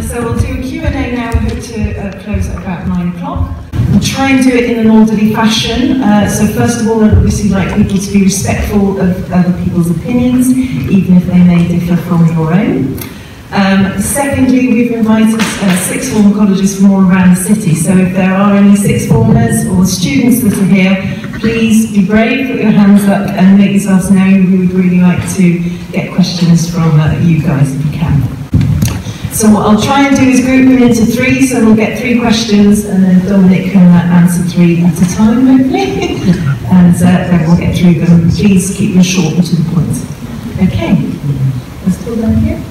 So we'll do a Q&A now. We hope to close at about 9 o'clock. We'll try and do it in an orderly fashion. So first of all, I'd obviously like people to be respectful of other people's opinions, even if they may differ from your own. Secondly, we've invited sixth form colleges from all around the city, so if there are any sixth formers or students that are here, please be brave, put your hands up and make yourselves known. We would really like to get questions from you guys if you can. So what I'll try and do is group them into 3, so we'll get 3 questions and then Dominic can answer 3 at a time, hopefully, and then we'll get through them. Please keep them short and to the point. Okay, let's go down here.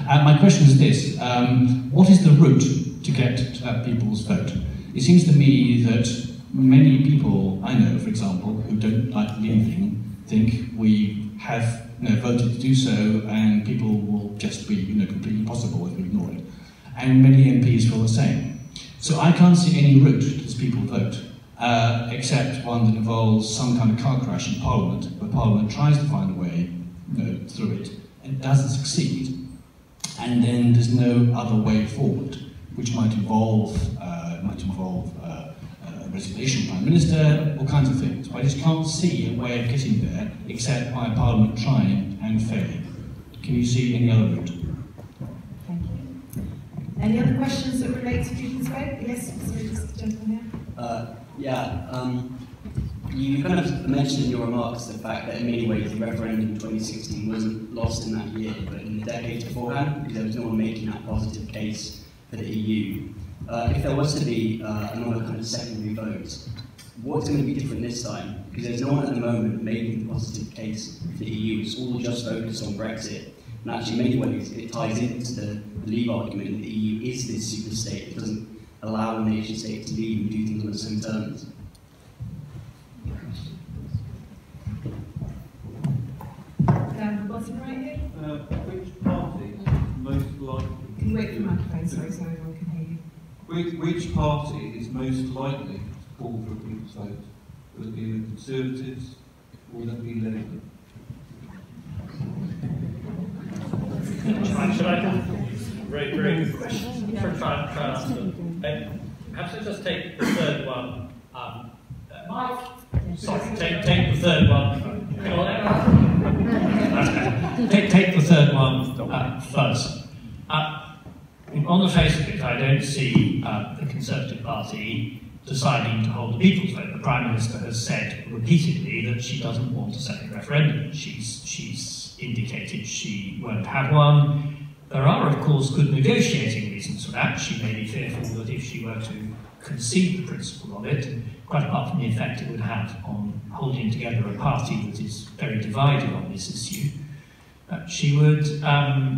My question is this, what is the route to get people's vote? It seems to me that many people I know, for example, who don't like leaving, think we have voted to do so and people will just be completely impossible if we ignore it. And many MPs feel the same. So I can't see any route as people vote, except one that involves some kind of car crash in Parliament, where Parliament tries to find a way through it and doesn't succeed. And then there's no other way forward, which might involve a resignation Prime Minister, all kinds of things. But I just can't see a way of getting there except by Parliament trying and failing. Can you see any other route? Thank you. Any other questions that relate to Beaconsfield? Yes, Mr. Gentleman here. You kind of mentioned in your remarks the fact that in many ways the referendum in 2016 wasn't lost in that year, but in the decades beforehand, because there was no one making that positive case for the EU. If there was to be another kind of secondary vote, what's going to be different this time? Because there's no one at the moment making the positive case for the EU. It's all just focused on Brexit. And actually, in many ways, it ties into the Leave argument that the EU is this super state. It doesn't allow a nation state to leave and do things on its own terms. Down the bottom right here. Which party is most likely? Can you wait for the microphone, sorry, so everyone can hear you. Which party is most likely to call for a people's vote? Will it be the Conservatives or will it be Labour? Should I very good question? Try and answer them. Perhaps I just take the third one. Sorry, take the third one. Take the third one first. On the face of it, I don't see the Conservative Party deciding to hold a people's vote. The Prime Minister has said repeatedly that she doesn't want a second referendum. She's indicated she won't have one. There are, of course, good negotiating reasons for that. She may be fearful that if she were to concede the principle of it, quite apart from the effect it would have on holding together a party that is very divided on this issue, she would,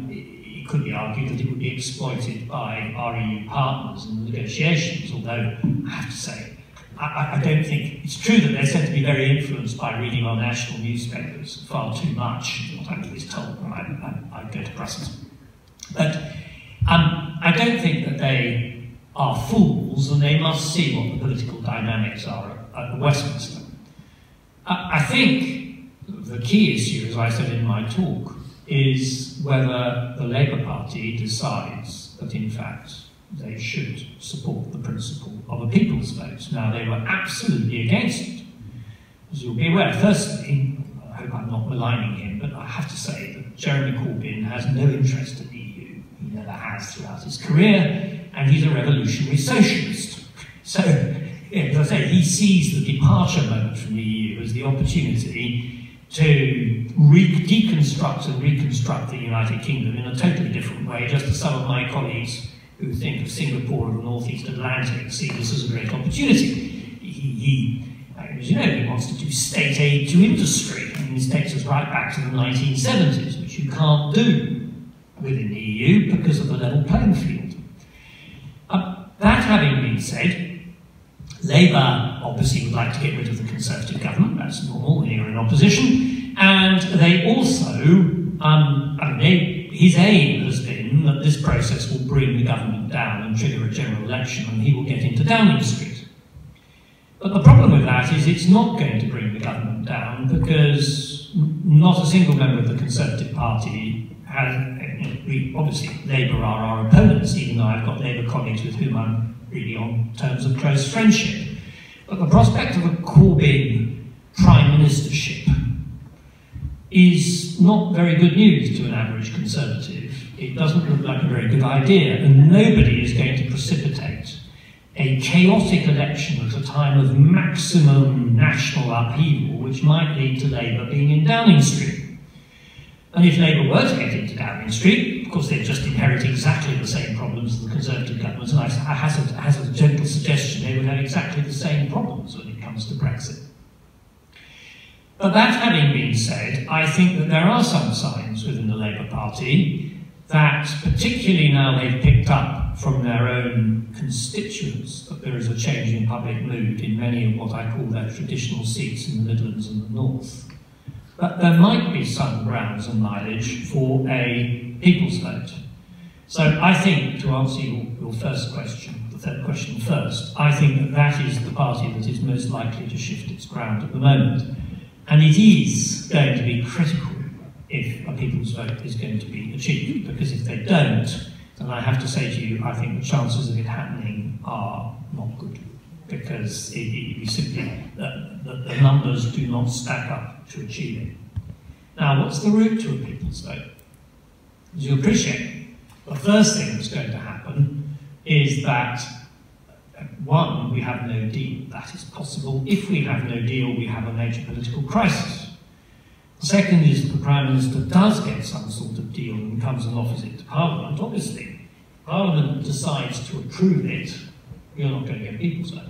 it could be argued that it would be exploited by our EU partners in the negotiations, although I have to say, I don't think, it's true that they're said to be very influenced by reading our national newspapers far too much, what I'm always told when I go to Brussels. But I don't think that they are fools, and they must see what the political dynamics are at Westminster. I think the key issue, as I said in my talk, is whether the Labour Party decides that, in fact, they should support the principle of a people's vote. Now, they were absolutely against it. As you'll be aware, firstly, I hope I'm not maligning him, but I have to say that Jeremy Corbyn has no interest in the EU. He never has throughout his career, and he's a revolutionary socialist. So, as I say, he sees the departure moment from the EU as the opportunity to deconstruct and reconstruct the United Kingdom in a totally different way, just as some of my colleagues who think of Singapore and the North East Atlantic see this as a great opportunity. As you know, he wants to do state aid to industry, and this takes us right back to the 1970s, which you can't do within the EU because of the level playing field. That having been said, Labour obviously would like to get rid of the Conservative government, that's normal when you're in opposition, and they also, his aim has been that this process will bring the government down and trigger a general election and he will get into Downing Street. But the problem with that is it's not going to bring the government down because not a single member of the Conservative Party has, obviously Labour are our opponents, even though I've got Labour colleagues with whom I'm really on terms of close friendship. But the prospect of a Corbyn Prime Ministership is not very good news to an average Conservative. It doesn't look like a very good idea, and nobody is going to precipitate a chaotic election at a time of maximum national upheaval, which might lead to Labour being in Downing Street. And if Labour were to get into Downing Street, of course they've just inherited exactly the same problems as the Conservative government, and I hazard a gentle suggestion they would have exactly the same problems when it comes to Brexit. But that having been said, I think that there are some signs within the Labour Party that, particularly now they've picked up from their own constituents, that there is a change in public mood in many of what I call their traditional seats in the Midlands and the North, that there might be some grounds and mileage for a people's vote. So I think, to answer your first question, the third question first, I think that that is the party that is most likely to shift its ground at the moment. And it is going to be critical if a people's vote is going to be achieved, because if they don't, then I have to say to you, I think the chances of it happening are not good, because the numbers do not stack up to achieve it. Now, what's the route to a people's vote? As you appreciate, the first thing that's going to happen is that, one, we have no deal. That is possible. If we have no deal, we have a major political crisis. The second is that the Prime Minister does get some sort of deal and comes and offers it to Parliament. Obviously, Parliament decides to approve it, you're not going to get a people's vote.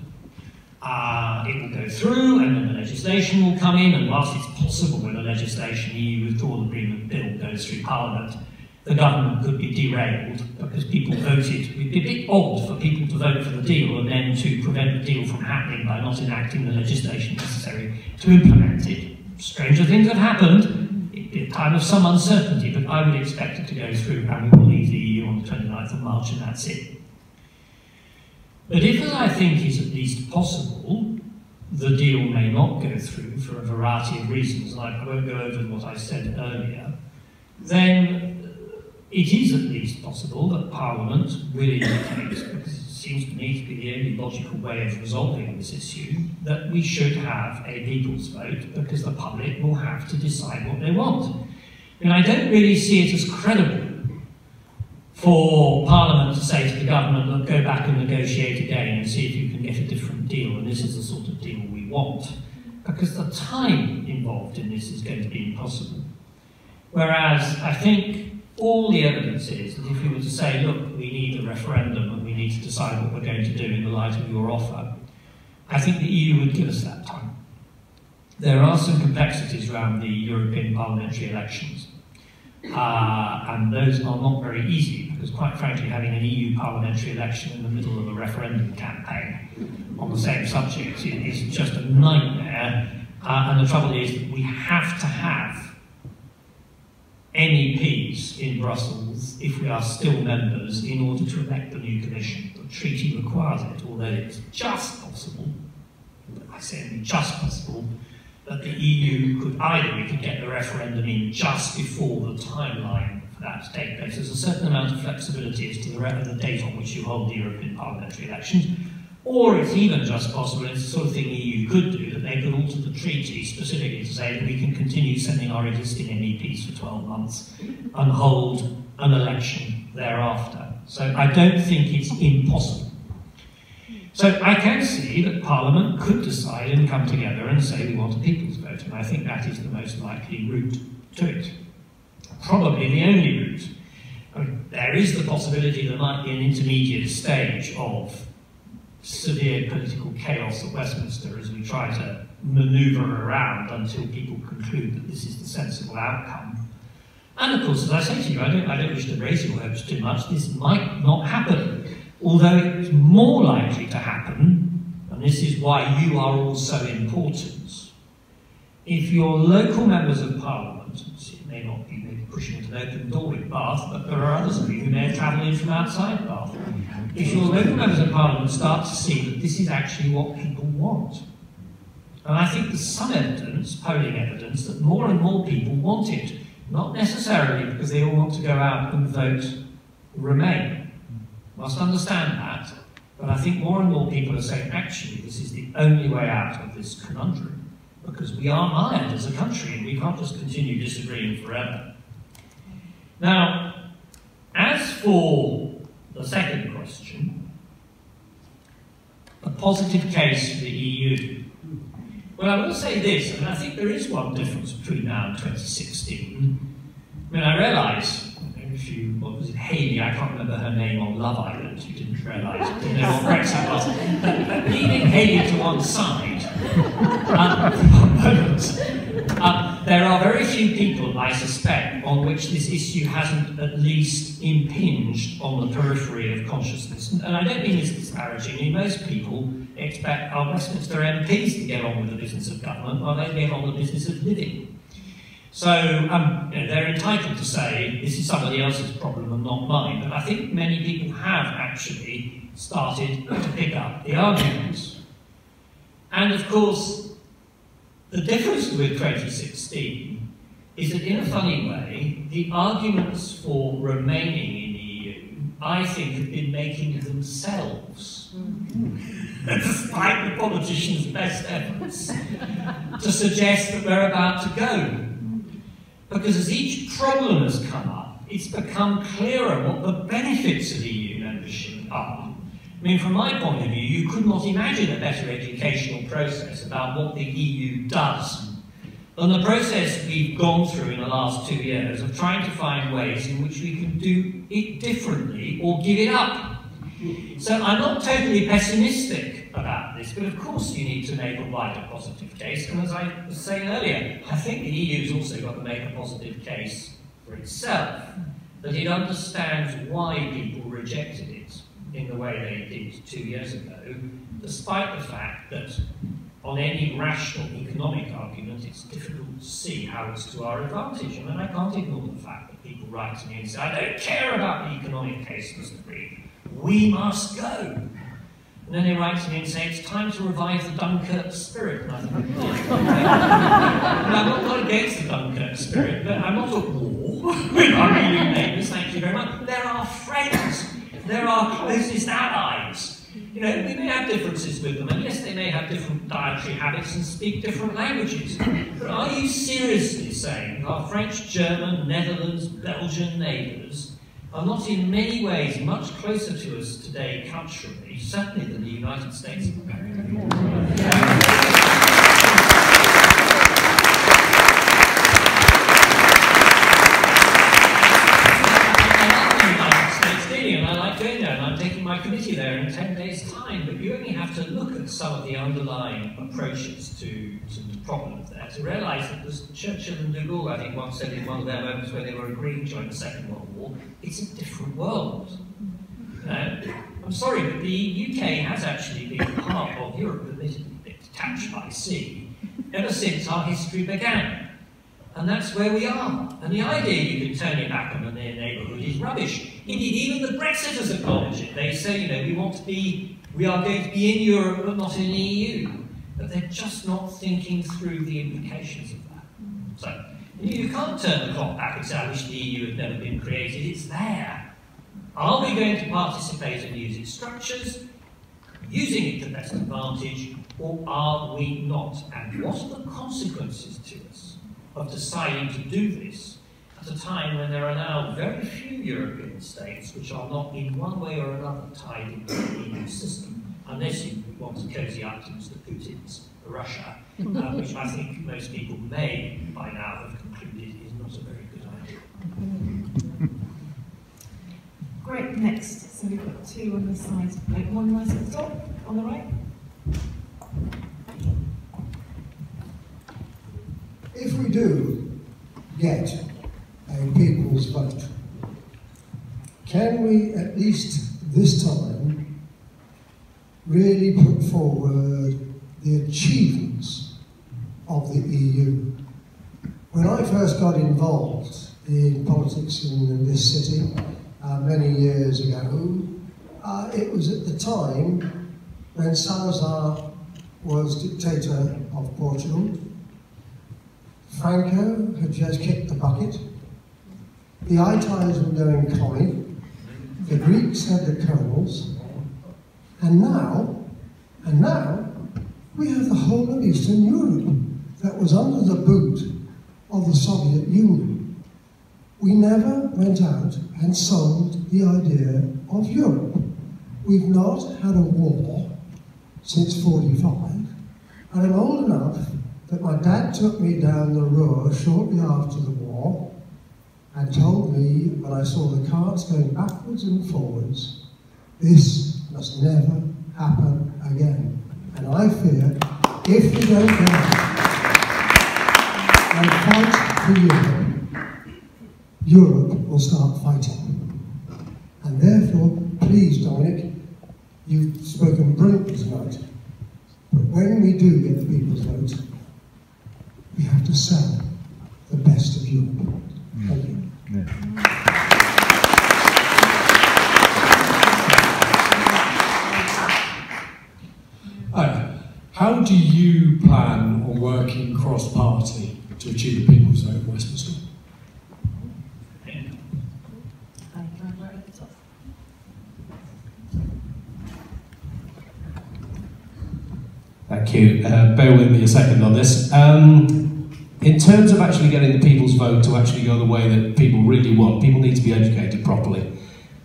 It will go through, and then the legislation will come in, and whilst it's possible when a legislation, EU Withdrawal Bill goes through Parliament, the government could be derailed because people voted. It would be a bit odd for people to vote for the deal and then to prevent the deal from happening by not enacting the legislation necessary to implement it. Stranger things have happened. It'd be a time of some uncertainty, but I would expect it to go through, and we will leave the EU on the 29th of March, and that's it. But if, as I think is at least possible, the deal may not go through for a variety of reasons, and I won't go over what I said earlier, then it is at least possible that Parliament will indicate, because it seems to me to be the only logical way of resolving this issue, that we should have a people's vote, because the public will have to decide what they want. And I don't really see it as credible for Parliament to say to the government, look, go back and negotiate again and see if you can get a different deal, and this is the sort of deal we want, because the time involved in this is going to be impossible. Whereas I think all the evidence is that if we were to say, look, we need a referendum and we need to decide what we're going to do in the light of your offer, I think the EU would give us that time. There are some complexities around the European parliamentary elections, and those are not very easy, because quite frankly, having an EU parliamentary election in the middle of a referendum campaign on the same subject is just a nightmare, and the trouble is that we have to have MEPs in Brussels, if we are still members, in order to elect the new Commission. The treaty requires it, although it's just possible, I say only just possible, that the EU could we could get the referendum in just before the timeline for that to take place. There's a certain amount of flexibility as to the date on which you hold the European parliamentary elections, or it's even just possible, it's the sort of thing the EU could do, that they could alter the treaty specifically to say that we can continue sending our existing MEPs for 12 months and hold an election thereafter. So I don't think it's impossible. So I can see that Parliament could decide and come together and say we want a people's vote, and I think that is the most likely route to it. Probably the only route. I mean, there is the possibility there might be an intermediate stage of severe political chaos at Westminster as we try to manoeuvre around until people conclude that this is the sensible outcome. And of course, as I say to you, I don't wish to raise your hopes too much. This might not happen, although it's more likely to happen, and this is why you are all so important. If your local members of Parliament, it may not be maybe pushing an open door in Bath, but there are others of you who may have travelled in from outside Bath. If your local members of Parliament start to see that this is actually what people want, and I think there's some evidence, polling evidence, that more and more people want it, Not necessarily because they all want to go out and vote Remain. Must understand that, but I think more and more people are saying, actually, this is the only way out of this conundrum, because we are mired as a country and we can't just continue disagreeing forever. Now, as for the second question, a positive case for the EU. Well, I will say this, and I think there is one difference between now and 2016. I mean, I realise, if you, what was it, Hayley, I can't remember her name on Love Island, you didn't realise, didn't know what Brexit was. But leaving Hayley to one side, there are very few people, I suspect, on which this issue hasn't at least impinged on the periphery of consciousness. And I don't mean this disparagingly. Most people expect our Westminster MPs to get on with the business of government while they get on with the business of living. So you know, they're entitled to say, this is somebody else's problem and not mine. But I think many people have actually started to pick up the arguments. And of course, the difference with 2016 is that in a funny way, the arguments for remaining in the EU, I think, have been making themselves, despite the politicians' best efforts, to suggest that we're about to go. Because as each problem has come up, it's become clearer what the benefits of EU membership are. I mean, from my point of view, you could not imagine a better educational process about what the EU does than the process we've gone through in the last 2 years of trying to find ways in which we can do it differently or give it up. So I'm not totally pessimistic about this, but of course you need to make a wider positive case. And as I was saying earlier, I think the EU's also got to make a positive case for itself, that it understands why people rejected it in the way they did 2 years ago, despite the fact that on any rational economic argument it's difficult to see how it's to our advantage. I mean, I can't ignore the fact that people write to me and say, I don't care about the economic case, Mr. Grieve. We must go. And then they write to me and say, it's time to revive the Dunkirk spirit. And I think, I'm not against the Dunkirk spirit, but I'm not at war with our EU neighbours, thank you very much. They're our friends. They're our closest allies. You know, we may have differences with them, and yes, they may have different dietary habits and speak different languages. But are you seriously saying our French, German, Netherlands, Belgian neighbours are not in many ways much closer to us today culturally, certainly than the United States of America? My committee there in 10 days' time, but you only have to look at some of the underlying approaches to the problems there to realise that as Churchill and de Gaulle, I think, once said in one of their moments where they were agreeing during the Second World War, it's a different world. I'm sorry, but the UK has actually been part of Europe, admittedly a bit detached by sea, ever since our history began. And that's where we are. And the idea you can turn your back on their neighbourhood is rubbish. Indeed, even the Brexiters acknowledge it. They say, you know, we are going to be in Europe but not in the EU. But they're just not thinking through the implications of that. So, you can't turn the clock back and say, I wish the EU had never been created. It's there. Are we going to participate and use its structures, using it to best advantage, or are we not? And what are the consequences to us of deciding to do this at a time when there are now very few European states which are not in one way or another tied into the EU system, unless you want to cozy up to Mr. Putin's Russia, which I think most people may by now have concluded is not a very good idea. Great, next. So we've got two on the side. One right at the top, on the right. If we do get a people's vote, can we at least this time really put forward the achievements of the EU? When I first got involved in politics in this city many years ago, it was at the time when Salazar was dictator of Portugal. Franco had just kicked the bucket, The Italians were going commie, the Greeks had the colonels, and now we have the whole of Eastern Europe that was under the boot of the Soviet Union. We never went out and sold the idea of Europe. We've not had a war since 45, and I'm old enough that my dad took me down the road shortly after the war and told me, when I saw the carts going backwards and forwards, this must never happen again. And I fear, if we don't go and fight for Europe, Europe will start fighting. And therefore, please, Dominic, you've spoken brilliantly tonight, but when we do get the people's vote, we have to sell the best of Europe. Thank you. How do you plan on working cross-party to achieve the people's vote in Westminster? Thank you. Bear with me a second on this. In terms of actually getting the people's vote to actually go the way that people really want, people need to be educated properly.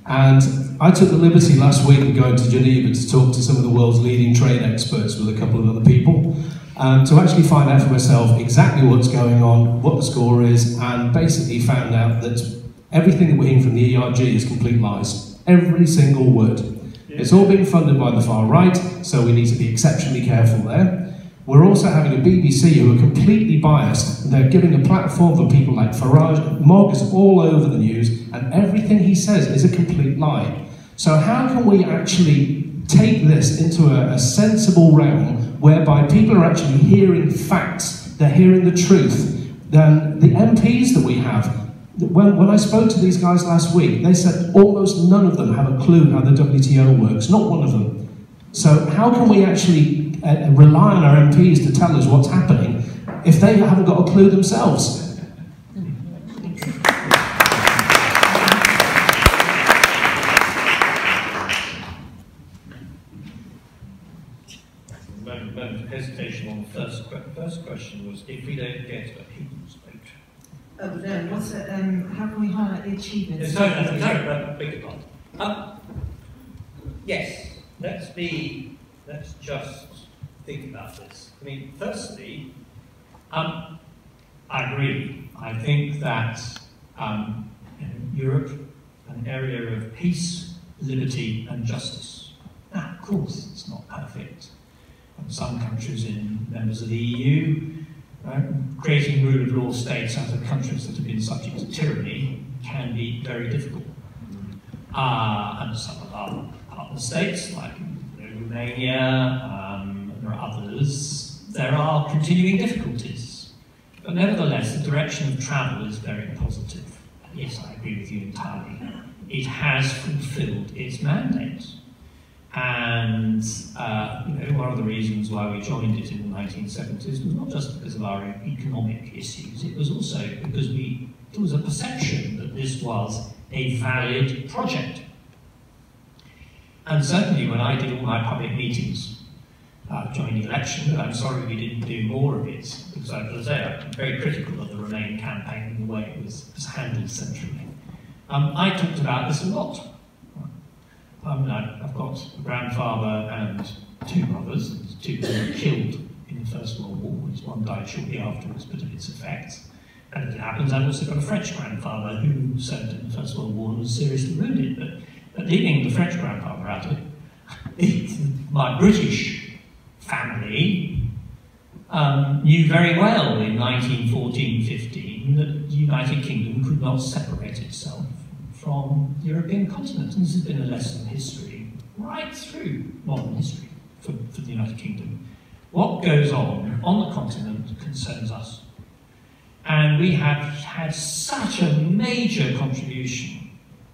And I took the liberty last week of going to Geneva to talk to some of the world's leading trade experts with a couple of other people, to actually find out for myself exactly what's going on, what the score is, and basically found out that everything that we're hearing from the ERG is complete lies. Every single word. It's all being funded by the far right, so we need to be exceptionally careful there. We're also having a BBC who are completely biased. They're giving a platform for people like Farage. Mog is all over the news, and everything he says is a complete lie. So how can we actually take this into a sensible realm whereby people are actually hearing facts, they're hearing the truth? Then the MPs that we have, when I spoke to these guys last week, they said almost none of them have a clue how the WTO works, not one of them. So how can we actually rely on our MPs to tell us what's happening if they haven't got a clue themselves? Moment of hesitation on the first question was, if we don't get a people's vote. Oh, no, what's it, how can we highlight the achievements? Sorry, beg your pardon. Yes, let's just think about this. I mean, firstly, I agree. I think that Europe, an area of peace, liberty and justice. Now, of course, it's not perfect. Some countries members of the EU, creating rule of law states out of countries that have been subject to tyranny can be very difficult. And some of our partner states, like Romania, there are others, there are continuing difficulties. But nevertheless, the direction of travel is very positive. Yes, I agree with you entirely. It has fulfilled its mandate. And one of the reasons why we joined it in the 1970s was not just because of our economic issues, it was also because there was a perception that this was a valid project. And certainly when I did all my public meetings during the election, but I'm sorry we didn't do more of it, because as I say, I'm very critical of the Remain campaign and the way it was handled centrally. I talked about this a lot. I've got a grandfather and two brothers, and two who were killed in the First World War. One died shortly afterwards, but of its effects. And as it happens, I've also got a French grandfather who served in the First World War and was seriously wounded. But leaving the French grandfather out of it, my British family knew very well in 1914-15 that the United Kingdom could not separate itself from the European continent. And this has been a lesson of history right through modern history for the United Kingdom. What goes on the continent concerns us. And we have had such a major contribution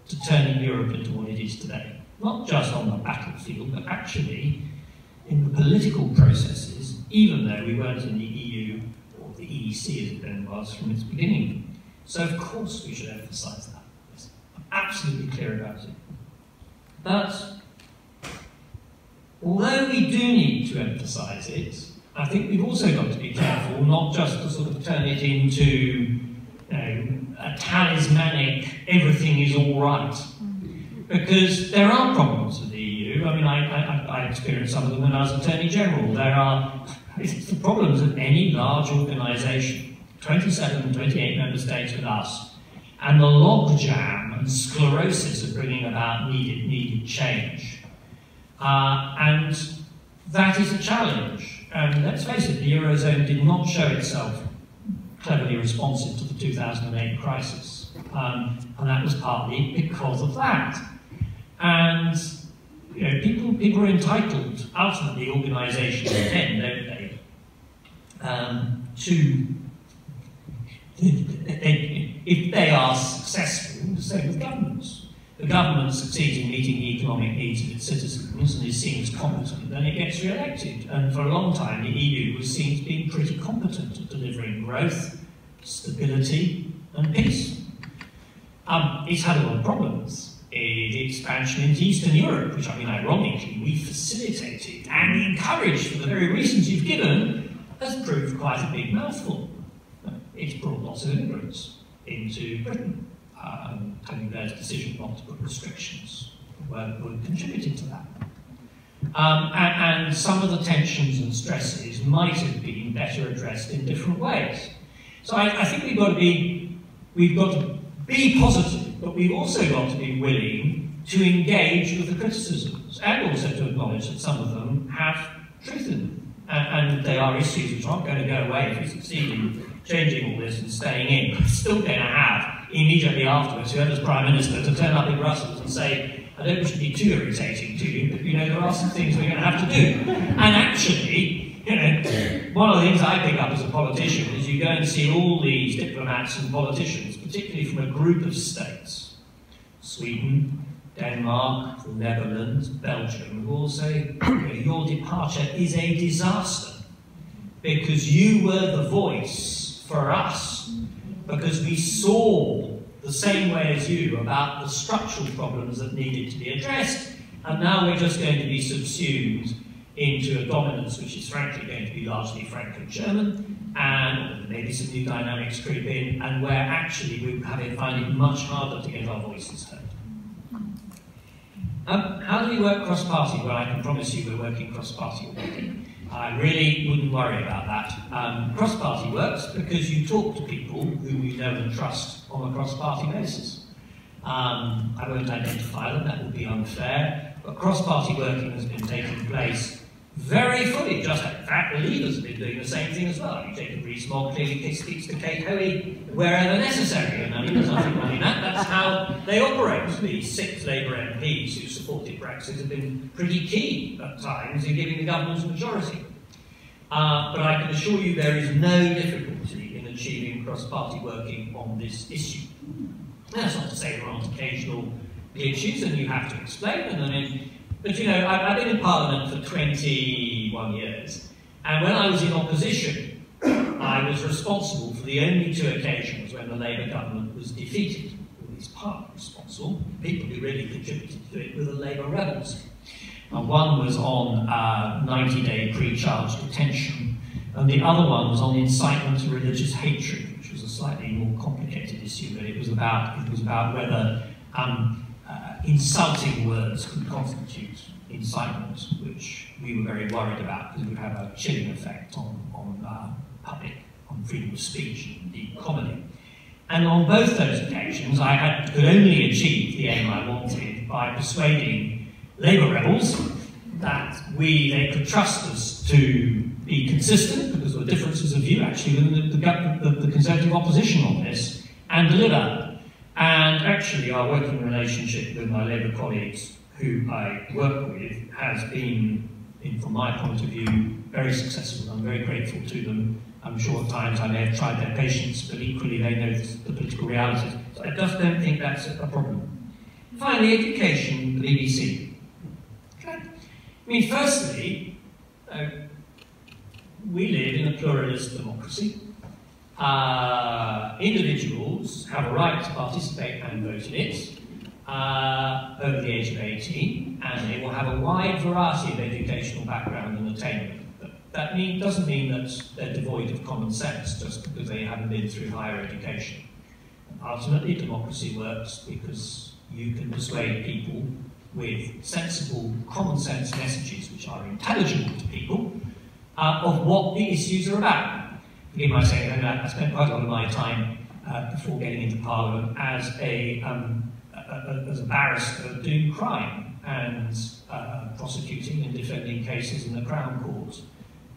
to turning Europe into what it is today. Not just on the battlefield, but actually in the political processes, even though we weren't in the EU, or the EEC as it then was from its beginning. So of course we should emphasise that. Yes. I'm absolutely clear about it. But although we do need to emphasise it, I think we've also got to be careful not just to sort of turn it into a talismanic, everything is all right. Because there are problems with the EU. I mean, I experienced some of them when I was Attorney General. There are the problems of any large organisation, 27 and 28 member states with us, and the logjam and sclerosis of bringing about needed change. And that is a challenge. And let's face it, the Eurozone did not show itself cleverly responsive to the 2008 crisis. And that was partly because of that. And people are entitled, ultimately organisations tend, don't they, to, if they are successful, the same with governments. The government succeeds in meeting the economic needs of its citizens and is seen as competent, then it gets re-elected. And for a long time, the EU was seen as being pretty competent at delivering growth, stability, and peace. It's had a lot of problems. The expansion into Eastern Europe, which, I mean, ironically, we facilitated and encouraged for the very reasons you've given, has proved quite a big mouthful. It's brought lots of immigrants into Britain. I think their decision not to put restrictions would contributed to that. And some of the tensions and stresses might have been better addressed in different ways. So I think we've got to be positive, but we've also got to be willing to engage with the criticisms and also to acknowledge that some of them have truth in them. And they are issues which aren't going to go away if we succeed in changing all this and staying in. We're still going to have, immediately afterwards, whoever's Prime Minister to turn up in Brussels and say, I don't wish to be too irritating to you, but there are some things we're going to have to do. And actually, one of the things I pick up as a politician is you go and see all these diplomats and politicians, particularly from a group of states, Sweden, Denmark, the Netherlands, Belgium, who all say, your departure is a disaster because you were the voice for us, because we saw the same way as you about the structural problems that needed to be addressed, and now we're just going to be subsumed into a dominance which is frankly going to be largely Franco-German, and maybe some new dynamics creep in, and where actually we find it much harder to get our voices heard. How do we work cross-party? Well, I can promise you we're working cross-party already. I really wouldn't worry about that. Cross-party works because you talk to people who you know and trust on a cross-party basis. I won't identify them, that would be unfair, but cross-party working has been taking place very fully. Just in fact, the leaders have been doing the same thing as well. You take a Rees-Mogg, clearly speaks to Kate Hoey wherever necessary, and I mean, there's nothing wrong in that. That's how they operate. The 6 Labour MPs who supported Brexit have been pretty key at times in giving the government a majority. But I can assure you there is no difficulty in achieving cross-party working on this issue. That's not to say there aren't occasional glitches and you have to explain them. But I've been in Parliament for 21 years, and when I was in opposition, I was responsible for the only 2 occasions when the Labour government was defeated. Or at least partly responsible. People who really contributed to it were the Labour rebels. And one was on 90-day pre-charge detention, and the other one was on incitement to religious hatred, which was a slightly more complicated issue, but it was about whether insulting words could constitute incitement, which we were very worried about because it would have a chilling effect on freedom of speech and indeed comedy. And on both those occasions, could only achieve the aim I wanted by persuading Labour rebels that they could trust us to be consistent, because there were differences of view actually within the Conservative opposition on this, and deliver. And actually our working relationship with my Labour colleagues who I work with has been, from my point of view, very successful. I'm very grateful to them. I'm sure at times I may have tried their patience, but equally they know the political realities. So I just don't think that's a problem. Finally, education, the BBC. Okay. I mean, firstly, we live in a pluralist democracy. individuals have a right to participate and vote in it over the age of 18, and they will have a wide variety of educational background and attainment. But that doesn't mean that they're devoid of common sense just because they haven't been through higher education. Ultimately, democracy works because you can persuade people with sensible, common sense messages which are intelligible to people of what the issues are about. Forgive my saying that I spent quite a lot of my time before getting into Parliament as a barrister doing crime and prosecuting and defending cases in the Crown Court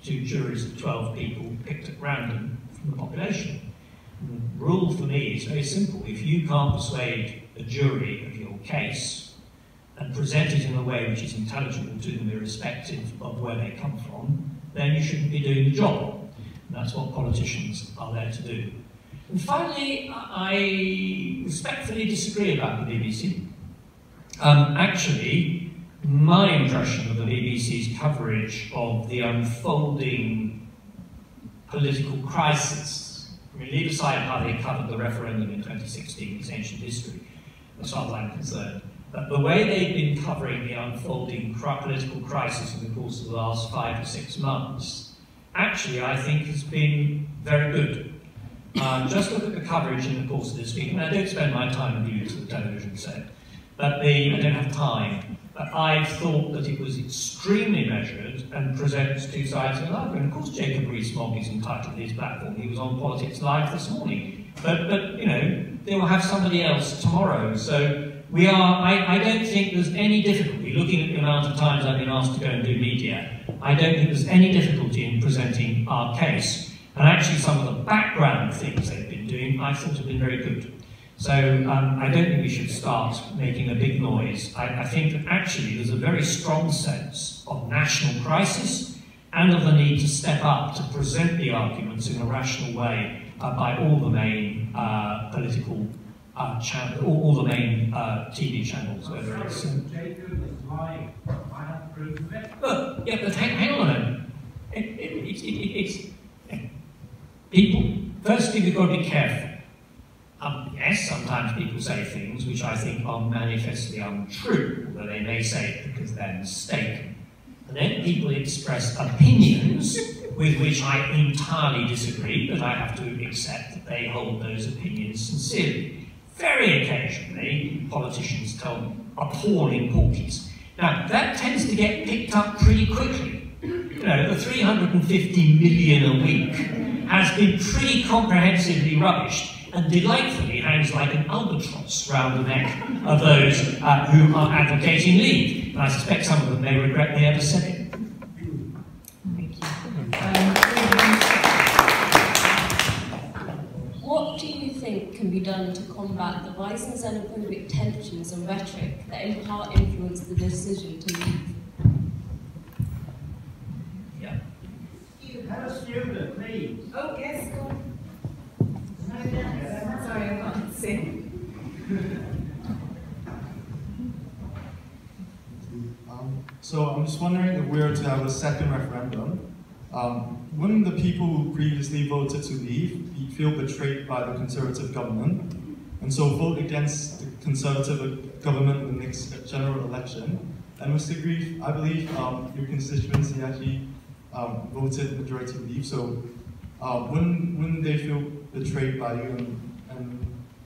to juries of 12 people picked at random from the population. And the rule for me is very simple. If you can't persuade a jury of your case and present it in a way which is intelligible to them irrespective of where they come from, then you shouldn't be doing the job. And that's what politicians are there to do. And finally, I respectfully disagree about the BBC. Actually, my impression of the BBC's coverage of the unfolding political crisis, I mean, leave aside how they covered the referendum in 2016, it's ancient history, as far as I'm concerned, but the way they've been covering the unfolding political crisis in the course of the last 5 or 6 months, actually, I think has been very good. Just look at the coverage in the course of this week, and I don't spend my time viewing to the television set, but I don't have time. But I thought that it was extremely measured and presents two sides of another. And of course, Jacob Rees-Mogg is entitled to his platform. He was on Politics Live this morning. But you know, they will have somebody else tomorrow. So we are. I don't think there's any difficulty. Looking at the amount of times I've been asked to go and do media, I don't think there's any difficulty in presenting our case. And actually, some of the background things they've been doing, I thought have been very good. So I don't think we should start making a big noise. I think that actually there's a very strong sense of national crisis and of the need to step up to present the arguments in a rational way by all the main political channels, all the main TV channels, whether it's... Jacob is lying. I have proof of it. But, yeah, but hang on a minute. It's people, firstly, we've got to be careful. Yes, sometimes people say things which I think are manifestly untrue, although they may say it because they're mistaken. And then people express opinions with which I entirely disagree, but I have to accept that they hold those opinions sincerely. Very occasionally, politicians tell appalling porkies. Now, that tends to get picked up pretty quickly. You know, the 350 million a week has been pretty comprehensively rubbished, and delightfully hangs like an albatross round the neck of those who are advocating leave. And I suspect some of them may regret they ever said it. Thank you. What do you think can be done to combat the rising xenophobic tensions and rhetoric that in part influence the decision to leave? Yeah. Have a student, please. Oh, yes, go on. Sorry, I can't see. So I'm just wondering, if we were to have a second referendum, wouldn't the people who previously voted to leave feel betrayed by the Conservative government, and so vote against the Conservative government in the next general election? And Mr. Grieve, I believe your constituency actually voted majority leave, so wouldn't they feel betrayed by you?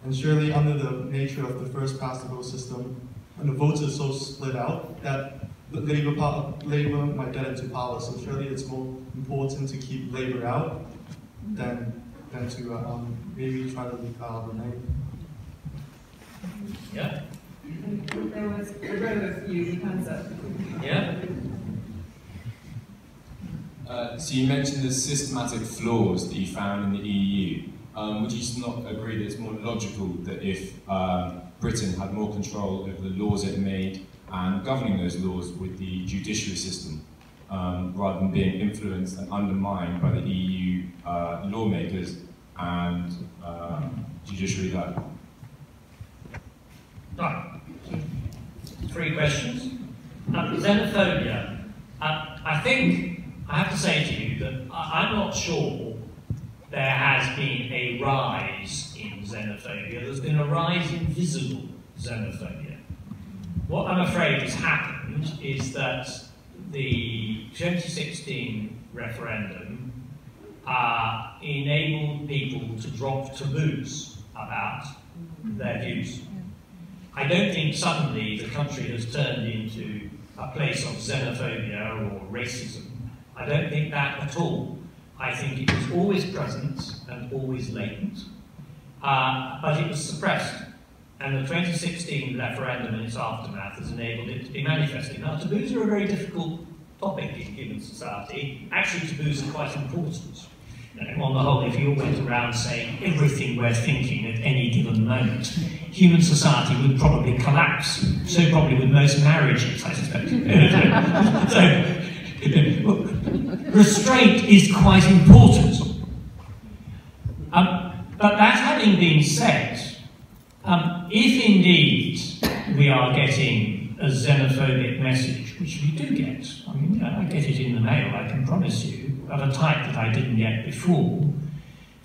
And surely under the nature of the first past the post system, when the votes are so split out, that the Labour might get into power. So surely it's more important to keep Labour out than to maybe try to remain. Yeah. There was a row of you, hands up. Yeah. So you mentioned the systematic flaws that you found in the EU. Would you not agree that it's more logical that if Britain had more control over the laws it made and governing those laws with the judiciary system, rather than being influenced and undermined by the EU lawmakers and judiciary guide? Right. 3 questions. Xenophobia. I think I have to say to you that I'm not sure there has been a rise in xenophobia. There's been a rise in visible xenophobia. What I'm afraid has happened is that the 2016 referendum enabled people to drop taboos about their views. I don't think suddenly the country has turned into a place of xenophobia or racism. I don't think that at all. I think it was always present and always latent, but it was suppressed. And the 2016 referendum and its aftermath has enabled it to be manifested. Now, taboos are a very difficult topic in human society. Actually, taboos are quite important. On the whole, if you all went around saying everything we're thinking at any given moment, human society would probably collapse. So probably with most marriages, I suspect. So, restraint is quite important. But that having been said, if indeed we are getting a xenophobic message, which we do get, I mean, I get it in the mail, I can promise you, of a type that I didn't get before,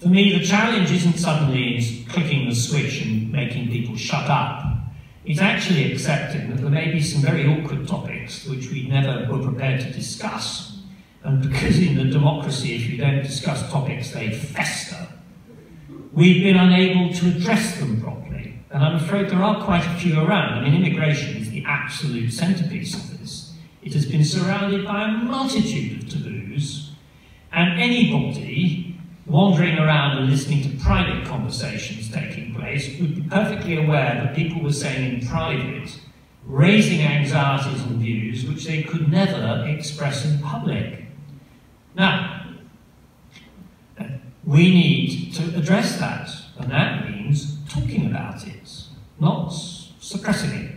for me the challenge isn't suddenly in clicking the switch and making people shut up. It's actually accepting that there may be some very awkward topics which we never were prepared to discuss, and because in the democracy if you don't discuss topics they fester, we've been unable to address them properly. And I'm afraid there are quite a few around. I mean, immigration is the absolute centrepiece of this. It has been surrounded by a multitude of taboos, and anybody wandering around and listening to private conversations taking place would be perfectly aware that people were saying in private, raising anxieties and views which they could never express in public. Now, we need to address that, and that means talking about it, not suppressing it.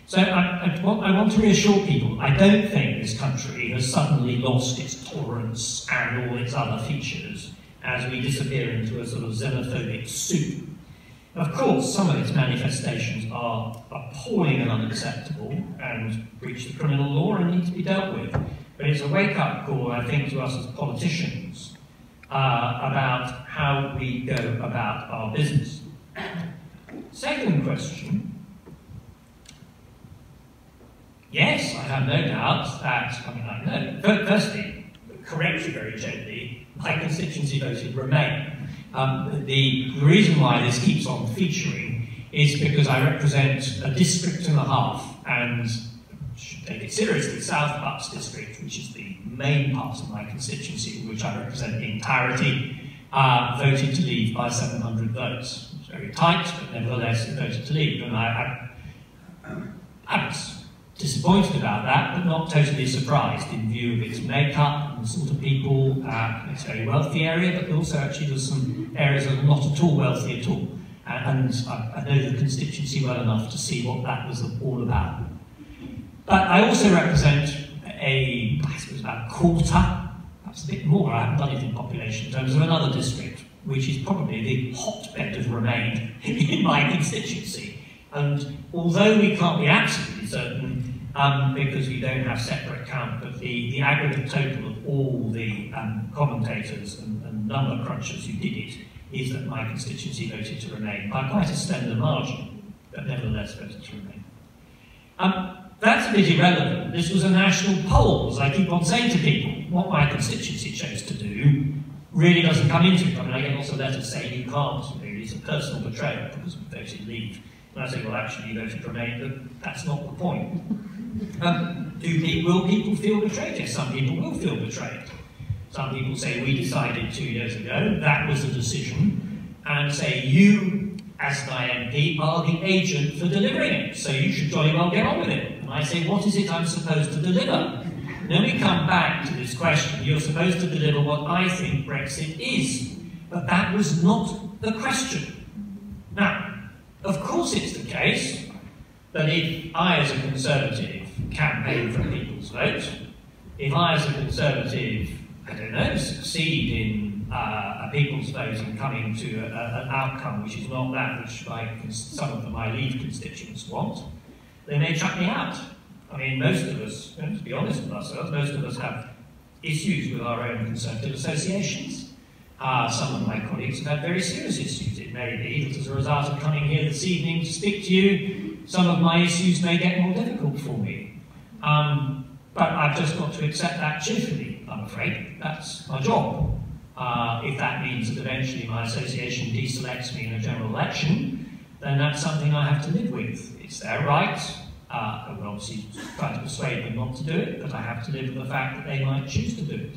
So I want to reassure people, I don't think this country has suddenly lost its tolerance and all its other features as we disappear into a sort of xenophobic soup. Of course, some of its manifestations are appalling and unacceptable and breach the criminal law and need to be dealt with. But it's a wake-up call, I think, to us as politicians about how we go about our business. Second question. Yes, I have no doubt that, I know, firstly, correct you very gently, my constituency voted Remain. The reason why this keeps on featuring is because I represent a district and a half, and should take it seriously, South Bucks district, which is the main part of my constituency, which I represent in entirety, voted to leave by 700 votes. It was very tight, but nevertheless it voted to leave. And I was disappointed about that, but not totally surprised in view of its makeup and the sort of people. It's a very wealthy area, but also actually there's some areas that are not at all wealthy at all. And I know the constituency well enough to see what that was all about. But I also represent I suppose about a quarter, perhaps a bit more, I haven't done it in population in terms of another district, which is probably the hotbed of Remain in my constituency. And although we can't be absolutely certain, because we don't have separate count, but the aggregate total of all the commentators and number crunchers who did it is that my constituency voted to Remain by quite a slender margin, but nevertheless voted to Remain. That's a bit irrelevant. This was a national poll, as I keep on saying to people. What my constituency chose to do really doesn't come into it. I mean, I get lots of letters saying you can't, it's a personal betrayal because we voted leave. And I say, well, actually, you voted Remain, but that's not the point. Will people feel betrayed? Yes, some people will feel betrayed. Some people say, we decided 2 years ago, that was the decision, and say, you, as my MP, are the agent for delivering it, so you should jolly well get on with it. And I say, what is it I'm supposed to deliver? And then we come back to this question, you're supposed to deliver what I think Brexit is. But that was not the question. Now, of course it's the case that if I, as a Conservative, campaign for people's vote, if I, as a Conservative, I don't know, succeed in a people's vote and coming to an outcome which is not that which some of my Leave constituents want, they may chuck me out. I mean, most of us, to be honest with ourselves, most of us have issues with our own Conservative associations. Some of my colleagues have had very serious issues. It may be that as a result of coming here this evening to speak to you, some of my issues may get more difficult for me. But I've just got to accept that cheerfully, I'm afraid. That's my job. If that means that eventually my association deselects me in a general election, then that's something I have to live with. It's their right. I will obviously try to persuade them not to do it, but I have to live with the fact that they might choose to do it.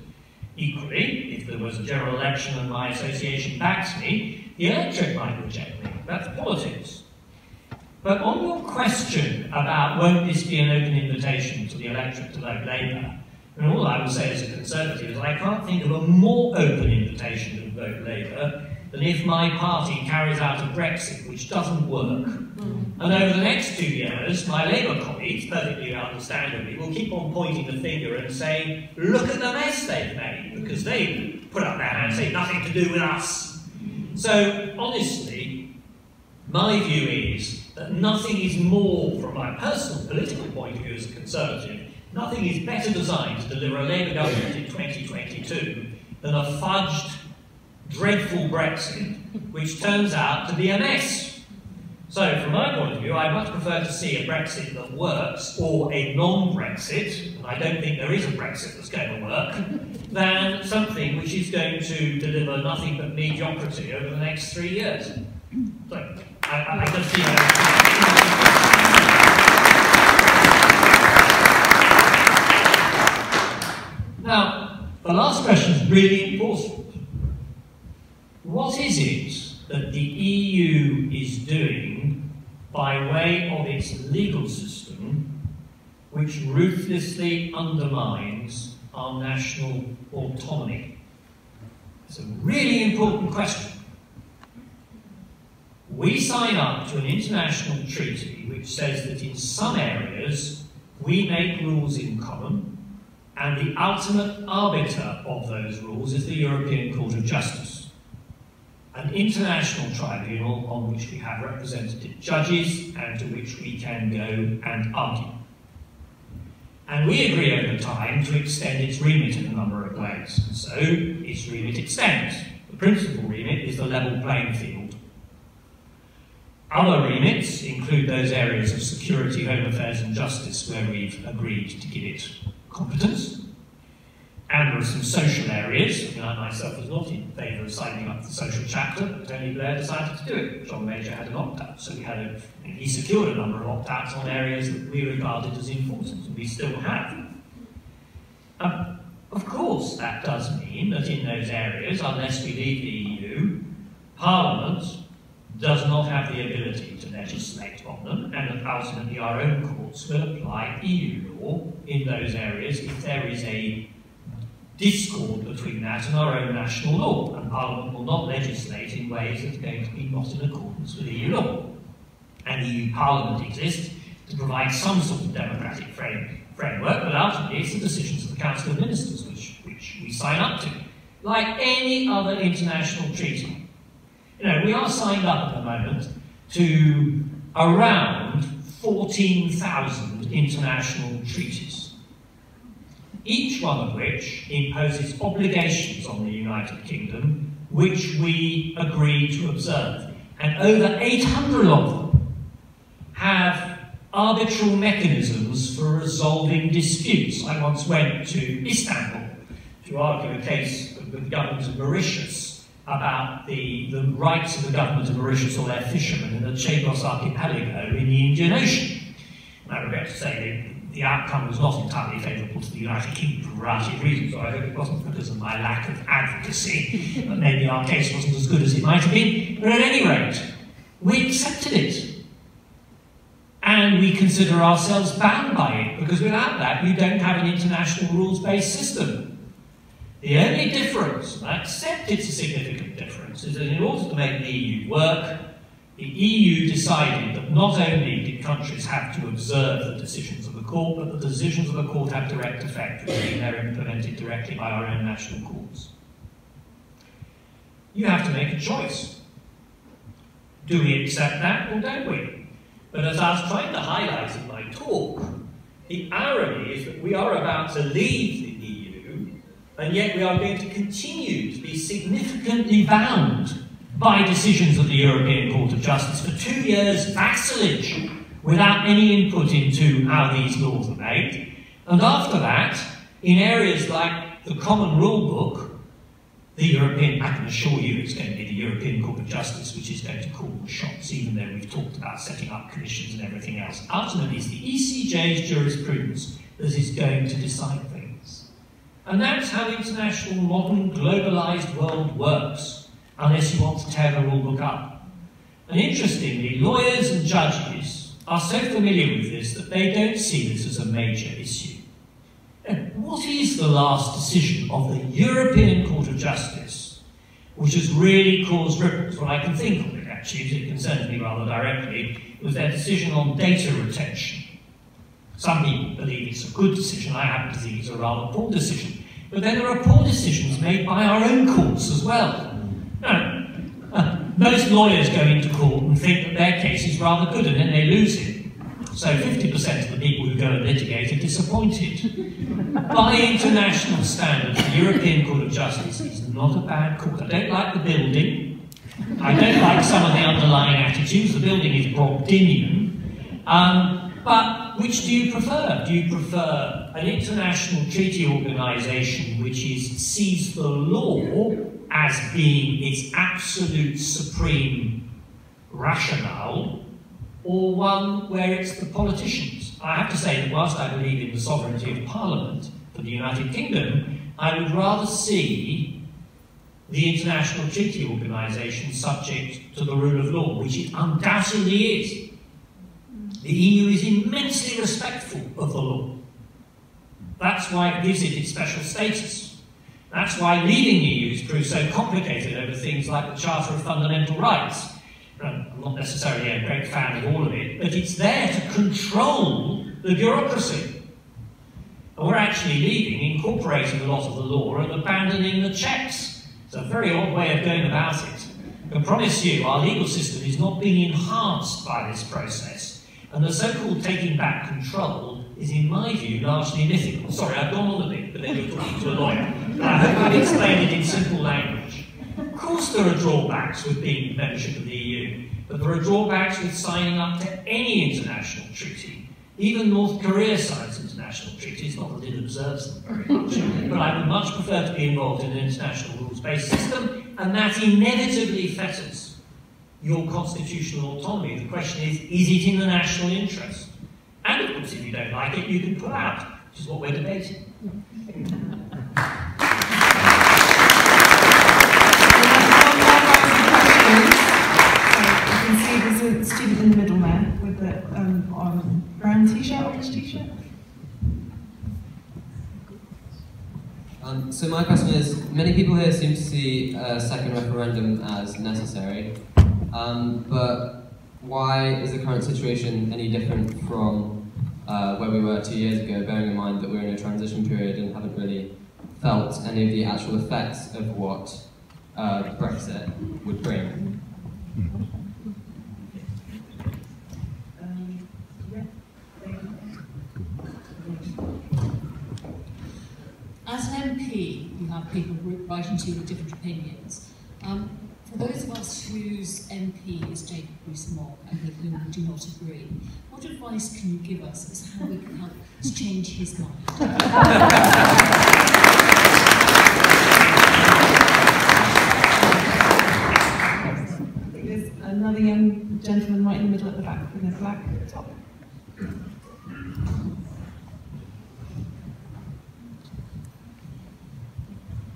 Equally, if there was a general election and my association backs me, the electorate might reject me. That's politics. But on your question about won't this be an open invitation to the electorate to vote Labour, and all I will say as a Conservative is I can't think of a more open invitation to vote Labour than if my party carries out a Brexit which doesn't work. And over the next 2 years, my Labour colleagues, perfectly understandably, will keep on pointing the finger and saying, look at the mess they've made, because they put up their hand and say, nothing to do with us. So, honestly, my view is that nothing is more, from my personal political point of view as a Conservative, nothing is better designed to deliver a Labour government in 2022 than a fudged, dreadful Brexit, which turns out to be a mess. So, from my point of view, I much prefer to see a Brexit that works, or a non-Brexit, and I don't think there is a Brexit that's going to work, than something which is going to deliver nothing but mediocrity over the next 3 years. So, I can see that. Now, the last question is really important. What is it that the EU is doing by way of its legal system which ruthlessly undermines our national autonomy? It's a really important question. We sign up to an international treaty which says that in some areas we make rules in common, and the ultimate arbiter of those rules is the European Court of Justice, an international tribunal on which we have representative judges and to which we can go and argue. And we agree over time to extend its remit in a number of ways. And so its remit extends. The principal remit is the level playing field. Other remits include those areas of security, home affairs and justice where we've agreed to give it competence. And there are some social areas. I myself was not in favour of signing up the social chapter, but Tony Blair decided to do it. John Major had an opt-out, so he secured a number of opt-outs on areas that we regarded as important, and we still have. Of course, that does mean that in those areas, unless we leave the EU, Parliament does not have the ability to legislate on them, and that ultimately our own courts will apply EU law in those areas if there is a discord between that and our own national law, and Parliament will not legislate in ways that are going to be not in accordance with EU law. And the EU Parliament exists to provide some sort of democratic framework, but ultimately it's the decisions of the Council of Ministers which we sign up to, like any other international treaty. We are signed up at the moment to around 14,000 international treaties, each one of which imposes obligations on the United Kingdom which we agree to observe. And over 800 of them have arbitral mechanisms for resolving disputes. I once went to Istanbul to argue a case with the government of Mauritius about the rights of the government of Mauritius or their fishermen in the Chagos archipelago in the Indian Ocean. And I regret to say the outcome was not entirely favourable to the United Kingdom for a variety of reasons, so I hope it wasn't because of my lack of advocacy, but maybe our case wasn't as good as it might have been. But at any rate, we accepted it. And we consider ourselves bound by it, because without that we don't have an international rules-based system. The only difference, and I accept it's a significant difference, is that in order to make the EU work, the EU decided that not only did countries have to observe the decisions of the court, but the decisions of the court have direct effect, which means they're implemented directly by our own national courts. You have to make a choice. Do we accept that or don't we? But as I was trying to highlight in my talk, the irony is that we are about to leave the EU And yet we are going to continue to be significantly bound by decisions of the European Court of Justice for 2 years vassalage without any input into how these laws are made. And after that, in areas like the Common Rule Book, I can assure you it's going to be the European Court of Justice which is going to call the shots, even though we've talked about setting up commissions and everything else. Ultimately, it's the ECJ's jurisprudence that is going to decide things. And that's how international, modern, globalised world works, unless you want to tear the rule book up. And interestingly, lawyers and judges are so familiar with this that they don't see this as a major issue. What is the last decision of the European Court of Justice which has really caused ripples? Well, I can think of it actually, because it concerns me rather directly, was their decision on data retention. Some people believe it's a good decision, I happen to think it's a rather poor decision. But then there are poor decisions made by our own courts as well. Now, most lawyers go into court and think that their case is rather good and then they lose it. So 50% of the people who go and litigate are disappointed. By international standards, the European Court of Justice is not a bad court. I don't like the building. I don't like some of the underlying attitudes. The building is Brobdinian. But which do you prefer? Do you prefer an international treaty organisation which sees the law as being its absolute supreme rationale, or one where it's the politicians? I have to say that whilst I believe in the sovereignty of Parliament for the United Kingdom, I would rather see the international treaty organisation subject to the rule of law, which it undoubtedly is. The EU is immensely respectful of the law. That's why it gives it its special status. That's why leaving the EU has proved so complicated over things like the Charter of Fundamental Rights. I'm not necessarily a great fan of all of it, but it's there to control the bureaucracy. And we're actually leaving, incorporating a lot of the law and abandoning the checks. It's a very odd way of going about it. I can promise you our legal system is not being enhanced by this process, and the so-called taking back control is, in my view, largely mythical. Sorry, I've gone on a bit, but then you're talking to a lawyer. I hope I've explained it in simple language. Of course there are drawbacks with being membership of the EU, but there are drawbacks with signing up to any international treaty. Even North Korea signs international treaties, not that it observes them very much, but I would much prefer to be involved in an international rules-based system, and that inevitably fetters your constitutional autonomy. The question is it in the national interest? And of course, if you don't like it, you can pull out, which is what we're debating. There's a student in the middle there with the brown t-shirt, orange t-shirt. So my question is, many people here seem to see a second referendum as necessary, but why is the current situation any different from where we were 2 years ago, bearing in mind that we're in a transition period and haven't really felt any of the actual effects of what Brexit would bring? As an MP, you have people writing to you with different opinions. For those of us whose MP is Jacob Rees-Mogg and with whom we do not agree, what advice can you give us as to how we can help to change his mind? There's another young gentleman right in the middle at the back with a black top.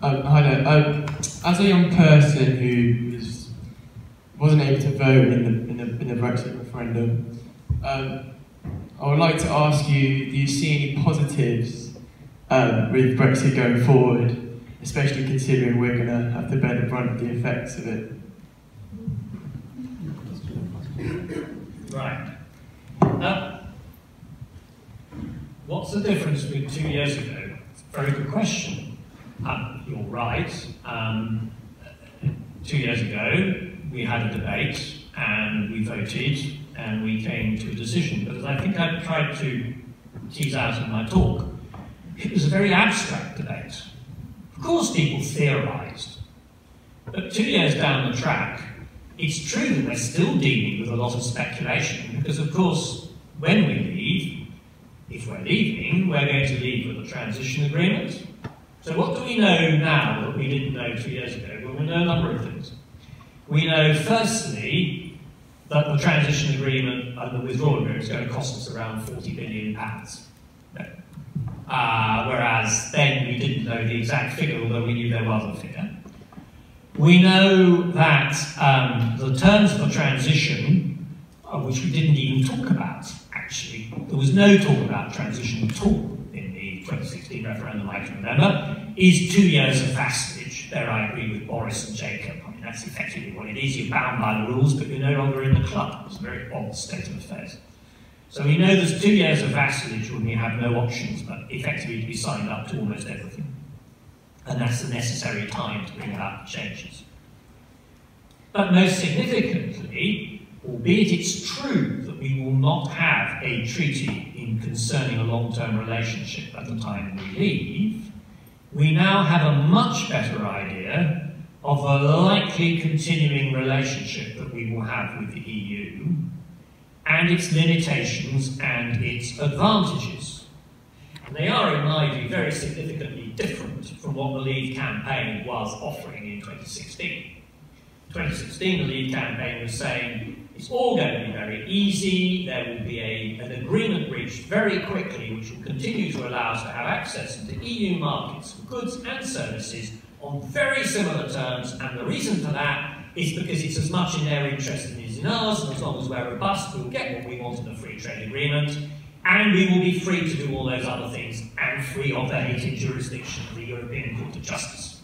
Hi there. As a young person who wasn't able to vote in the Brexit referendum, I would like to ask you: do you see any positives with Brexit going forward, especially considering we're going to have to bear the brunt of the effects of it? Right. What's the difference with 2 years ago? It's a very good question. You're right. 2 years ago, we had a debate and we voted and we came to a decision. But as I think I tried to tease out in my talk, it was a very abstract debate. Of course people theorised, but 2 years down the track, it's true that we're still dealing with a lot of speculation, because of course, when we leave, if we're leaving, we're going to leave with a transition agreement. So what do we know now that we didn't know 2 years ago? Well, we know a number of things. We know, firstly, that the transition agreement and the withdrawal agreement is going to cost us around £40 billion. Whereas then we didn't know the exact figure, although we knew there was a figure. We know that the terms of the transition, which we didn't even talk about, actually, there was no talk about transition at all in the 2016 referendum, I can remember, is 2 years of vassalage. There I agree with Boris and Jacob. I mean, that's effectively what it is. You're bound by the rules, but you're no longer in the club. It's a very odd state of affairs. So we know there's 2 years of vassalage when we have no options, but effectively to be signed up to almost everything. And that's the necessary time to bring about changes. But most significantly, albeit it's true that we will not have a treaty concerning a long-term relationship at the time we leave, we now have a much better idea of a likely continuing relationship that we will have with the EU, and its limitations and its advantages. And they are, in my view, very significantly different from what the Leave campaign was offering in 2016. 2016, the Leave campaign was saying, it's all going to be very easy, there will be an agreement reached very quickly which will continue to allow us to have access to EU markets for goods and services on very similar terms, and the reason for that is because it's as much in their interest as it is in ours, and as long as we're robust, we'll get what we want in a free trade agreement, and we will be free to do all those other things, and free of the hated jurisdiction of the European Court of Justice.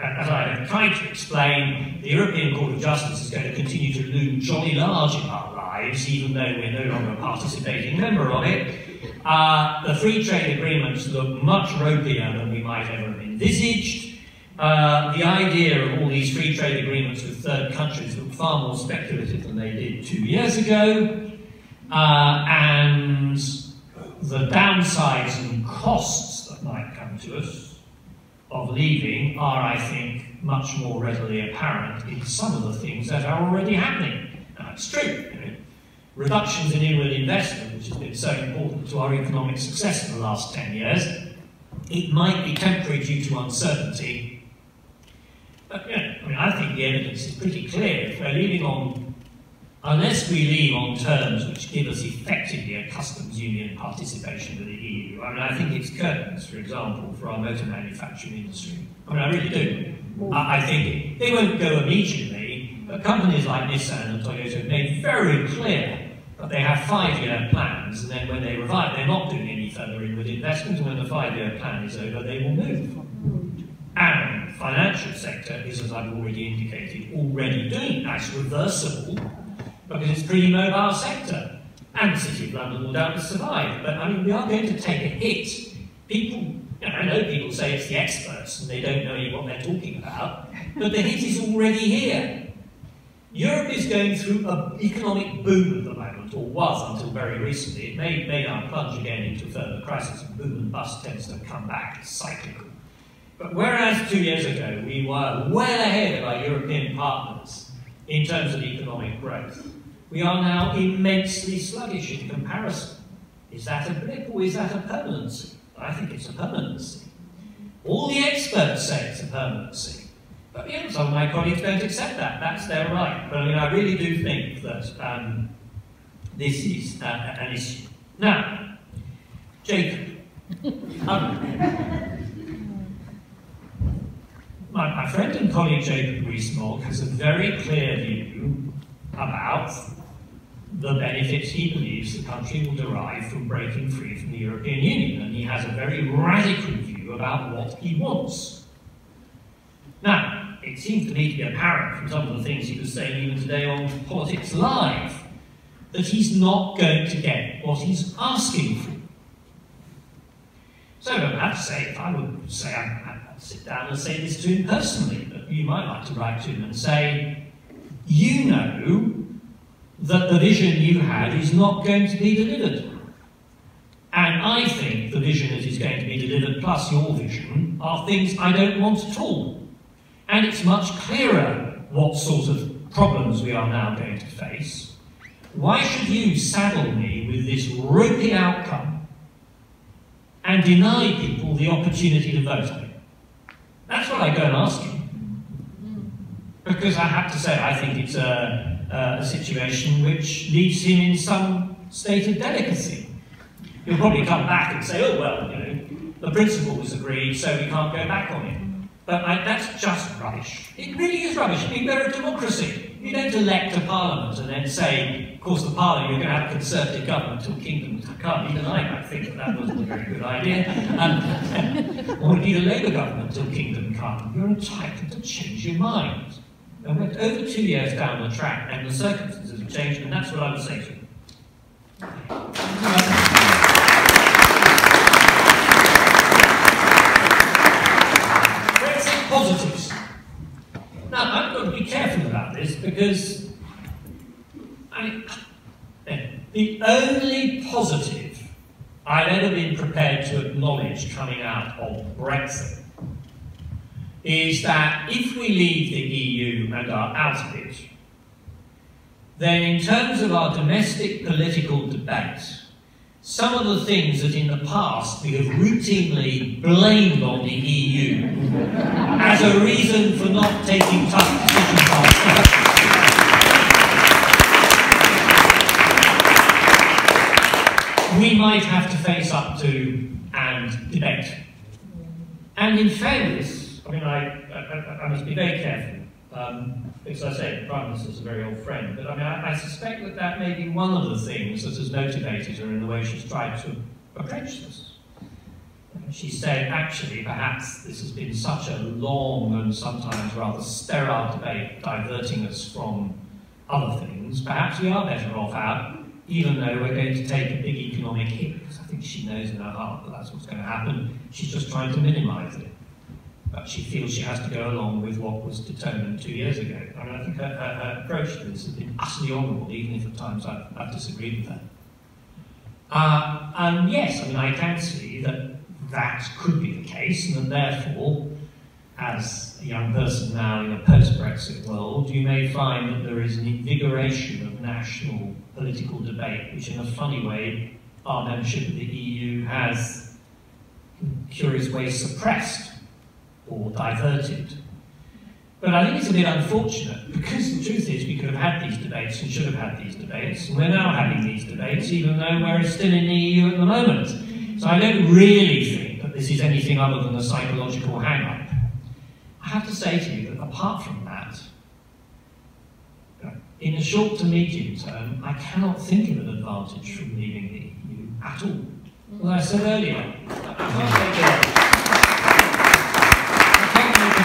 As I have tried to explain, the European Court of Justice is going to continue to loom jolly large in our lives, even though we're no longer a participating member of it. The free trade agreements look much ropier than we might ever have envisaged. The idea of all these free trade agreements with third countries look far more speculative than they did 2 years ago. And the downsides and costs that might come to us of leaving are, I think, much more readily apparent in some of the things that are already happening. Now, it's true, you know, reductions in inward investment, which has been so important to our economic success in the last 10 years, it might be temporary due to uncertainty. But, you know, I mean, I think the evidence is pretty clear. If we're leaving on, unless we leave on terms which give us effectively a customs union participation with the EU, I mean, I think it's curtains, for example, for our motor manufacturing industry. I mean, I really do. I think they won't go immediately, but companies like Nissan and Toyota have made very clear that they have 5-year plans, and then when they revive, they're not doing any further inward investment, and when the 5-year plan is over, they will move. And the financial sector is, as I've already indicated, already doing that. It's reversible, because it's a pretty mobile sector. And the City of London will doubtless survive. But I mean, we are going to take a hit. People, you know, I know people say it's the experts and they don't know what they're talking about, but the hit is already here. Europe is going through an economic boom at the moment, or was until very recently. It may now plunge again into further crisis, and boom and bust tends to come back. It's cyclical. But whereas 2 years ago we were well ahead of our European partners in terms of economic growth, we are now immensely sluggish in comparison. Is that a blip or is that a permanency? I think it's a permanency. All the experts say it's a permanency. But yeah, some of my colleagues don't accept that. That's their right. But I mean, I really do think that this is an issue. Now, Jacob. My friend and colleague Jacob Rees-Mogg has a very clear view about the benefits he believes the country will derive from breaking free from the European Union, and he has a very radical view about what he wants. Now, it seems to me to be apparent from some of the things he was saying even today on Politics Live, that he's not going to get what he's asking for. So I have to say, if I would say, I'd sit down and say this to him personally, but you might like to write to him and say, you know that the vision you had is not going to be delivered. And I think the vision that is going to be delivered, plus your vision, are things I don't want at all. And it's much clearer what sort of problems we are now going to face. Why should you saddle me with this ropey outcome and deny people the opportunity to vote on it? That's what I go and ask you. Because I have to say, I think it's a situation which leaves him in some state of delicacy. He'll probably come back and say, oh, well, you know, the principle was agreed, so we can't go back on it. But that's just rubbish. It really is rubbish. I mean, we're a democracy. You don't elect a parliament and then say, of course, the parliament, you're going to have a Conservative government until kingdom come. Even I might think that that wasn't a very good idea. Or indeed a Labour government until kingdom come. You're entitled to change your mind. And we're over 2 years down the track, and the circumstances have changed, and that's what I would say to you. Brexit positives. Now, I've got to be careful about this because the only positive I've ever been prepared to acknowledge coming out of Brexit is that if we leave the EU and are out of it, then in terms of our domestic political debate, some of the things that in the past we have routinely blamed on the EU as a reason for not taking tough decisions ourselves, we might have to face up to and debate. And in fairness, I mean, I must be very careful, because I say the Prime Minister is a very old friend, but I mean, I suspect that that may be one of the things that has motivated her in the way she's tried to approach this. She said, actually, perhaps this has been such a long and sometimes rather sterile debate, diverting us from other things. Perhaps we are better off out, even though we're going to take a big economic hit, because I think she knows in her heart that that's what's going to happen. She's just trying to minimise it. But she feels she has to go along with what was determined 2 years ago. I mean, I think her approach to this has been utterly honourable, even if at times I've disagreed with her. And yes, I mean, I can see that that could be the case, and that therefore, as a young person now in a post-Brexit world, you may find that there is an invigoration of national political debate, which in a funny way, our membership of the EU has, in curious ways, suppressed or diverted. But I think it's a bit unfortunate, because the truth is we could have had these debates and should have had these debates, and we're now having these debates even though we're still in the EU at the moment. So I don't really think that this is anything other than a psychological hang-up. I have to say to you that apart from that, in the short to medium term, I cannot think of an advantage from leaving the EU at all. As I said earlier,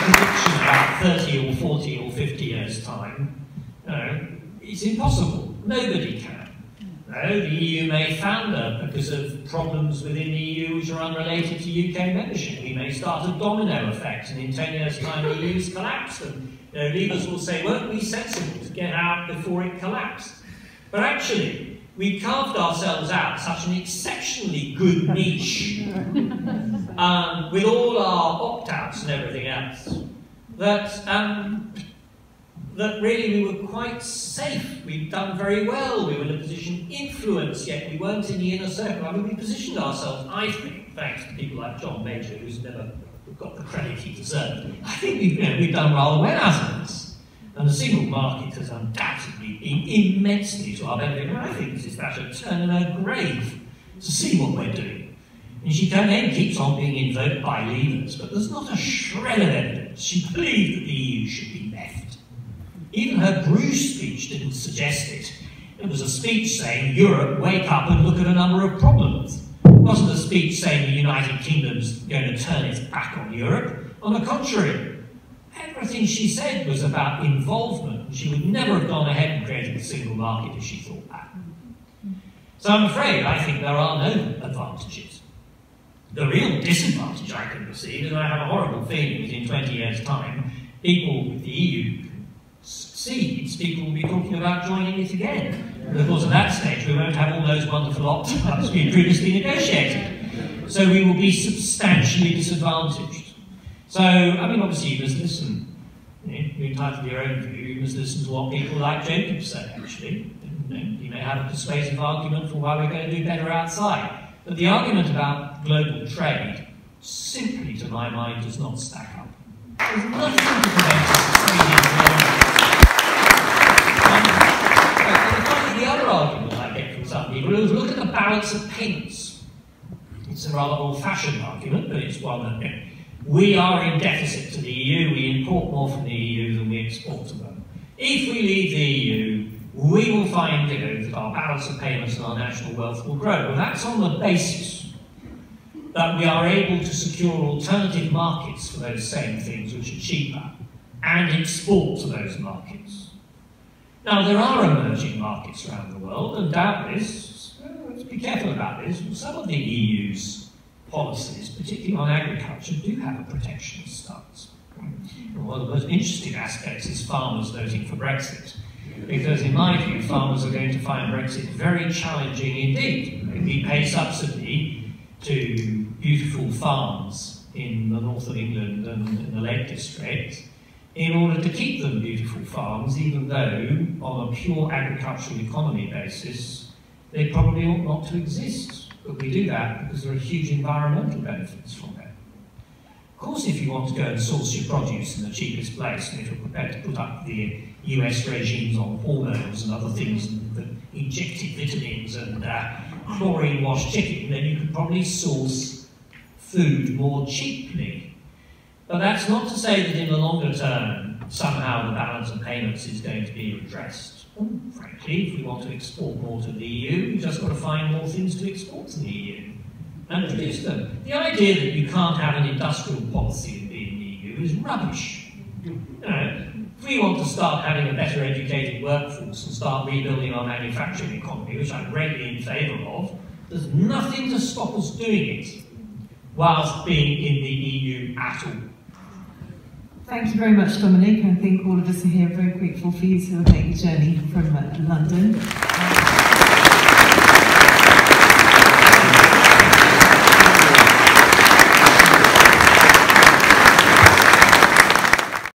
prediction about 30 or 40 or 50 years' time. No, it's impossible. Nobody can. No, the EU may founder because of problems within the EU which are unrelated to UK membership. We may start a domino effect, and in 10 years' time the EU's collapsed, and leaders will say, weren't we sensible to get out before it collapsed? But actually, we carved ourselves out such an exceptionally good niche with all our opt-outs and everything else, that really we were quite safe. We'd done very well. We were in a position of influence, yet we weren't in the inner circle. I mean, we positioned ourselves, I think, thanks to people like John Major, who's never got the credit he deserved. I think we've done rather well out of this. And the single market has undoubtedly been immensely to our benefit. And I think this is about a turn in her grave to see what we're doing. And she then keeps on being invoked by leaders, but there's not a shred of evidence she believed that the EU should be left. Even her Bruges speech didn't suggest it. It was a speech saying, Europe, wake up and look at a number of problems. It wasn't a speech saying the United Kingdom's going to turn its back on Europe. On the contrary, everything she said was about involvement. She would never have gone ahead and created a single market if she thought that. So I'm afraid I think there are no advantages. The real disadvantage I can perceive is I have a horrible feeling that in 20 years' time, people with the EU succeeds, people will be talking about joining it again. And of course, at that stage, we won't have all those wonderful opt-outs we've previously negotiated. So we will be substantially disadvantaged. So, I mean, obviously, you must listen. You're entitled to your own view. You must listen to what people like Jacob say, actually. You may have a persuasive argument for why we're going to do better outside. But the argument about global trade, simply to my mind, does not stack up. There's nothing to prevent us from trading globally. The other argument I get from some people is look at the balance of payments. It's a rather old-fashioned argument, but it's one that we are in deficit to the EU. We import more from the EU than we export to them. If we leave the EU, we will find that our balance of payments and our national wealth will grow. Well, that's on the basis that we are able to secure alternative markets for those same things which are cheaper and export to those markets. Now, there are emerging markets around the world, and doubtless, let's be careful about this, some of the EU's policies, particularly on agriculture, do have a protectionist stance. And one of the most interesting aspects is farmers voting for Brexit. Because in my view, farmers are going to find Brexit very challenging indeed. We pay subsidy to beautiful farms in the north of England and in the Lake District in order to keep them beautiful farms, even though on a pure agricultural economy basis, they probably ought not to exist. But we do that because there are huge environmental benefits from it. Of course, if you want to go and source your produce in the cheapest place, and if you're prepared to put up the US regimes on hormones and other things, and injected vitamins and chlorine-washed chicken, then you could probably source food more cheaply. But that's not to say that in the longer term, somehow the balance of payments is going to be redressed. And frankly, if we want to export more to the EU, we've just got to find more things to export to the EU and produce them. The idea that you can't have an industrial policy and be in the EU is rubbish. If we want to start having a better educated workforce and start rebuilding our manufacturing economy, which I'm greatly in favour of, there's nothing to stop us doing it whilst being in the EU at all. Thank you very much, Dominic. I think all of us are here very grateful for you to have made the journey from London.